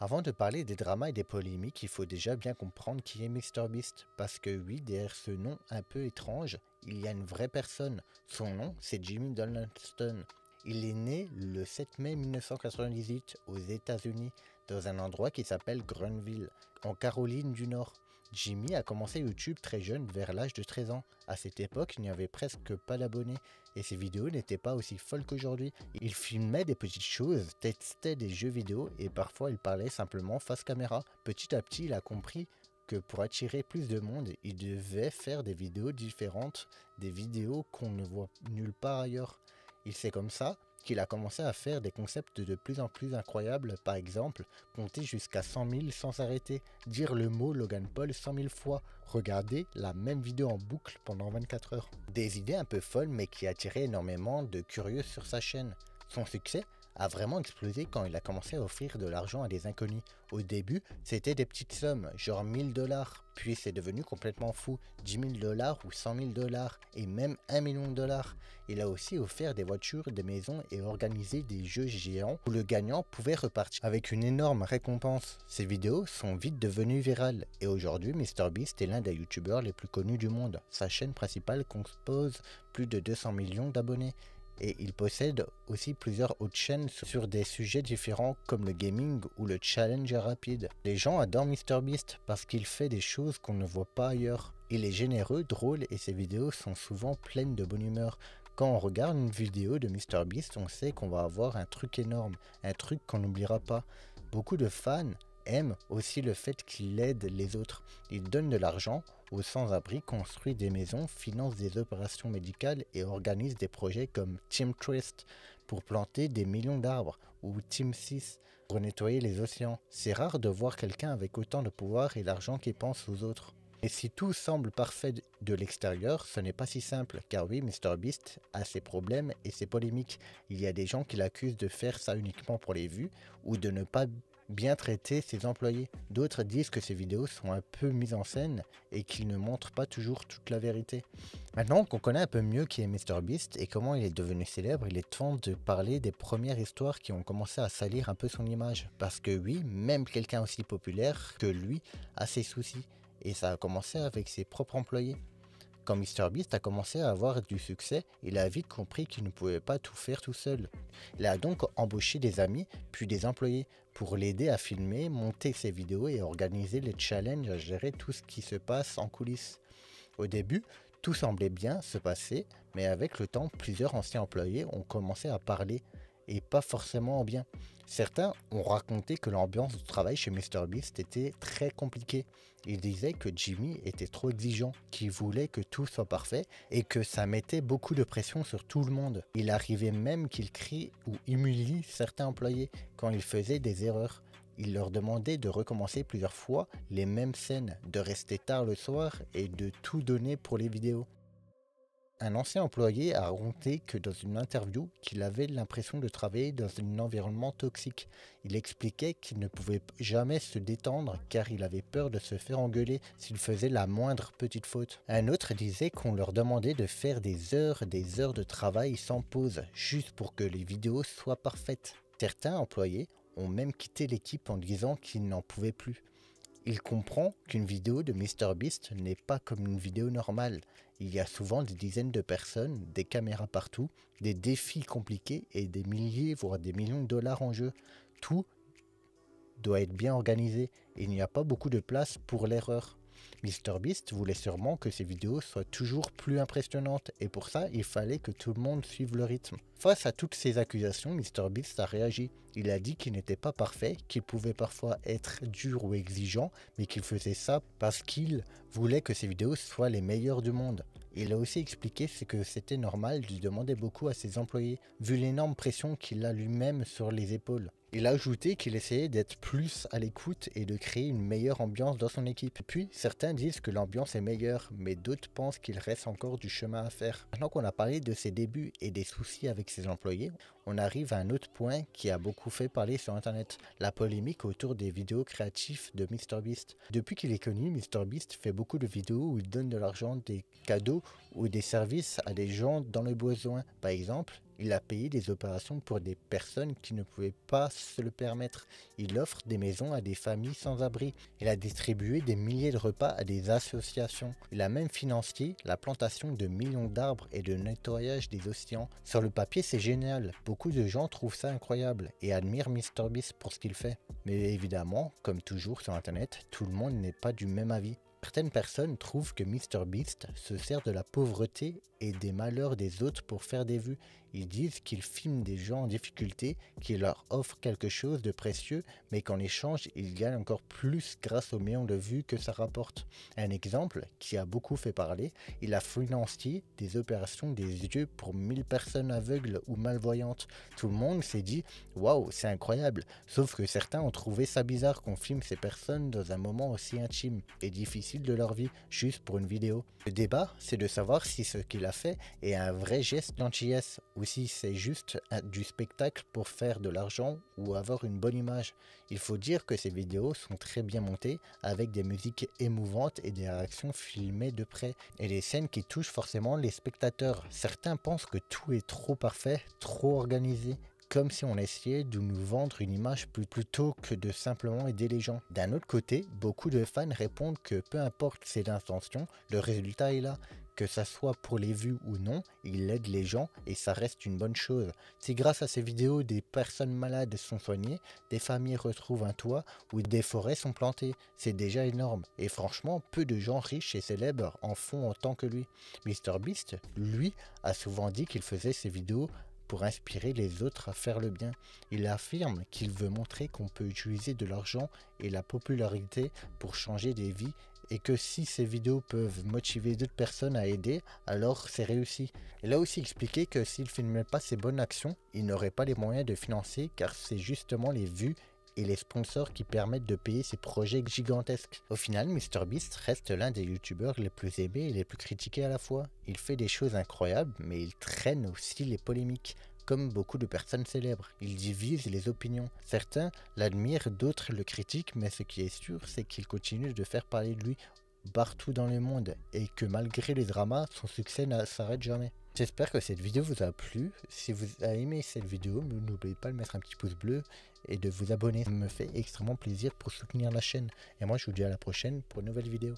Avant de parler des dramas et des polémiques, il faut déjà bien comprendre qui est MrBeast. Parce que oui, derrière ce nom un peu étrange, il y a une vraie personne. Son nom, c'est Jimmy Donaldson. Il est né le 7 mai 1998 aux États-Unis, dans un endroit qui s'appelle Greenville, en Caroline du Nord. Jimmy a commencé YouTube très jeune, vers l'âge de 13 ans. À cette époque, il n'y avait presque pas d'abonnés et ses vidéos n'étaient pas aussi folles qu'aujourd'hui. Il filmait des petites choses, testait des jeux vidéo et parfois il parlait simplement face caméra. Petit à petit, il a compris que pour attirer plus de monde, il devait faire des vidéos différentes, des vidéos qu'on ne voit nulle part ailleurs. Il sait comme ça qu'il a commencé à faire des concepts de plus en plus incroyables, par exemple, compter jusqu'à 100 000 sans s'arrêter, dire le mot Logan Paul 100 000 fois, regarder la même vidéo en boucle pendant 24 heures. Des idées un peu folles mais qui attiraient énormément de curieux sur sa chaîne. Son succès a vraiment explosé quand il a commencé à offrir de l'argent à des inconnus. Au début, c'était des petites sommes, genre 1000 $, puis c'est devenu complètement fou, 10 000 $ ou 100 000 $, et même 1 million de dollars. Il a aussi offert des voitures, des maisons et organisé des jeux géants où le gagnant pouvait repartir avec une énorme récompense. Ces vidéos sont vite devenues virales, et aujourd'hui MrBeast est l'un des youtubeurs les plus connus du monde. Sa chaîne principale compose plus de 200 millions d'abonnés. Et il possède aussi plusieurs autres chaînes sur des sujets différents comme le gaming ou le challenge rapide. Les gens adorent MrBeast parce qu'il fait des choses qu'on ne voit pas ailleurs. Il est généreux, drôle et ses vidéos sont souvent pleines de bonne humeur. Quand on regarde une vidéo de MrBeast, on sait qu'on va avoir un truc énorme, un truc qu'on n'oubliera pas. Beaucoup de fans aime aussi le fait qu'il aide les autres. Il donne de l'argent aux sans-abri, construit des maisons, finance des opérations médicales et organise des projets comme Team Trust pour planter des millions d'arbres ou Team 6 pour nettoyer les océans. C'est rare de voir quelqu'un avec autant de pouvoir et d'argent qui pense aux autres. Et si tout semble parfait de l'extérieur, ce n'est pas si simple, car oui, MrBeast a ses problèmes et ses polémiques. Il y a des gens qui l'accusent de faire ça uniquement pour les vues ou de ne pas bien traiter ses employés. D'autres disent que ses vidéos sont un peu mises en scène et qu'il ne montre pas toujours toute la vérité. Maintenant qu'on connaît un peu mieux qui est MrBeast et comment il est devenu célèbre, il est temps de parler des premières histoires qui ont commencé à salir un peu son image. Parce que oui, même quelqu'un aussi populaire que lui a ses soucis. Et ça a commencé avec ses propres employés. Quand MrBeast a commencé à avoir du succès, il a vite compris qu'il ne pouvait pas tout faire tout seul. Il a donc embauché des amis, puis des employés, pour l'aider à filmer, monter ses vidéos et organiser les challenges, à gérer tout ce qui se passe en coulisses. Au début, tout semblait bien se passer, mais avec le temps, plusieurs anciens employés ont commencé à parler, et pas forcément en bien. Certains ont raconté que l'ambiance de travail chez MrBeast était très compliquée. Ils disaient que Jimmy était trop exigeant, qu'il voulait que tout soit parfait et que ça mettait beaucoup de pression sur tout le monde. Il arrivait même qu'il crie ou humilie certains employés quand ils faisaient des erreurs. Il leur demandait de recommencer plusieurs fois les mêmes scènes, de rester tard le soir et de tout donner pour les vidéos. Un ancien employé a raconté que dans une interview qu'il avait l'impression de travailler dans un environnement toxique. Il expliquait qu'il ne pouvait jamais se détendre car il avait peur de se faire engueuler s'il faisait la moindre petite faute. Un autre disait qu'on leur demandait de faire des heures de travail sans pause, juste pour que les vidéos soient parfaites. Certains employés ont même quitté l'équipe en disant qu'ils n'en pouvaient plus. Il comprend qu'une vidéo de MrBeast n'est pas comme une vidéo normale. Il y a souvent des dizaines de personnes, des caméras partout, des défis compliqués et des milliers voire des millions de dollars en jeu. Tout doit être bien organisé et il n'y a pas beaucoup de place pour l'erreur. MrBeast voulait sûrement que ses vidéos soient toujours plus impressionnantes et pour ça il fallait que tout le monde suive le rythme. Face à toutes ces accusations, MrBeast a réagi. Il a dit qu'il n'était pas parfait, qu'il pouvait parfois être dur ou exigeant, mais qu'il faisait ça parce qu'il voulait que ses vidéos soient les meilleures du monde. Il a aussi expliqué que c'était normal de demander beaucoup à ses employés, vu l'énorme pression qu'il a lui-même sur les épaules. Il a ajouté qu'il essayait d'être plus à l'écoute et de créer une meilleure ambiance dans son équipe. Puis, certains disent que l'ambiance est meilleure, mais d'autres pensent qu'il reste encore du chemin à faire. Maintenant qu'on a parlé de ses débuts et des soucis avec ses employés, on arrive à un autre point qui a beaucoup fait parler sur internet, la polémique autour des vidéos créatives de MrBeast. Depuis qu'il est connu, MrBeast fait beaucoup de vidéos où il donne de l'argent, des cadeaux ou des services à des gens dans le besoin. Par exemple, il a payé des opérations pour des personnes qui ne pouvaient pas se le permettre. Il offre des maisons à des familles sans abri. Il a distribué des milliers de repas à des associations. Il a même financé la plantation de millions d'arbres et le nettoyage des océans. Sur le papier, c'est génial. Beaucoup de gens trouvent ça incroyable et admirent MrBeast pour ce qu'il fait. Mais évidemment, comme toujours sur internet, tout le monde n'est pas du même avis. Certaines personnes trouvent que MrBeast se sert de la pauvreté et des malheurs des autres pour faire des vues. Ils disent qu'il filme des gens en difficulté, qu'il leur offre quelque chose de précieux, mais qu'en échange, ils gagnent encore plus grâce aux millions de vues que ça rapporte. Un exemple qui a beaucoup fait parler, il a financé des opérations des yeux pour 1000 personnes aveugles ou malvoyantes. Tout le monde s'est dit « Waouh, c'est incroyable !» Sauf que certains ont trouvé ça bizarre qu'on filme ces personnes dans un moment aussi intime et difficile de leur vie, juste pour une vidéo. Le débat, c'est de savoir si ce qu'il a fait est un vrai geste gentillesse ou si c'est juste du spectacle pour faire de l'argent ou avoir une bonne image. Il faut dire que ces vidéos sont très bien montées avec des musiques émouvantes et des réactions filmées de près et des scènes qui touchent forcément les spectateurs. Certains pensent que tout est trop parfait, trop organisé, comme si on essayait de nous vendre une image plutôt que de simplement aider les gens. D'un autre côté, beaucoup de fans répondent que peu importe ses intentions, le résultat est là. Que ça soit pour les vues ou non, il aide les gens et ça reste une bonne chose. Si grâce à ces vidéos des personnes malades sont soignées, des familles retrouvent un toit ou des forêts sont plantées, c'est déjà énorme. Et franchement, peu de gens riches et célèbres en font autant que lui. MrBeast, lui, a souvent dit qu'il faisait ces vidéos pour inspirer les autres à faire le bien. Il affirme qu'il veut montrer qu'on peut utiliser de l'argent et la popularité pour changer des vies et que si ces vidéos peuvent motiver d'autres personnes à aider, alors c'est réussi. Il a aussi expliqué que s'il ne filmait pas ses bonnes actions, il n'aurait pas les moyens de financer car c'est justement les vues et les sponsors qui permettent de payer ces projets gigantesques. Au final, MrBeast reste l'un des youtubeurs les plus aimés et les plus critiqués à la fois. Il fait des choses incroyables, mais il traîne aussi les polémiques. Comme beaucoup de personnes célèbres, il divise les opinions. Certains l'admirent, d'autres le critiquent, mais ce qui est sûr, c'est qu'il continue de faire parler de lui partout dans le monde et que malgré les dramas, son succès ne s'arrête jamais. J'espère que cette vidéo vous a plu. Si vous avez aimé cette vidéo, n'oubliez pas de mettre un petit pouce bleu et de vous abonner. Ça me fait extrêmement plaisir pour soutenir la chaîne. Et moi, je vous dis à la prochaine pour une nouvelle vidéo.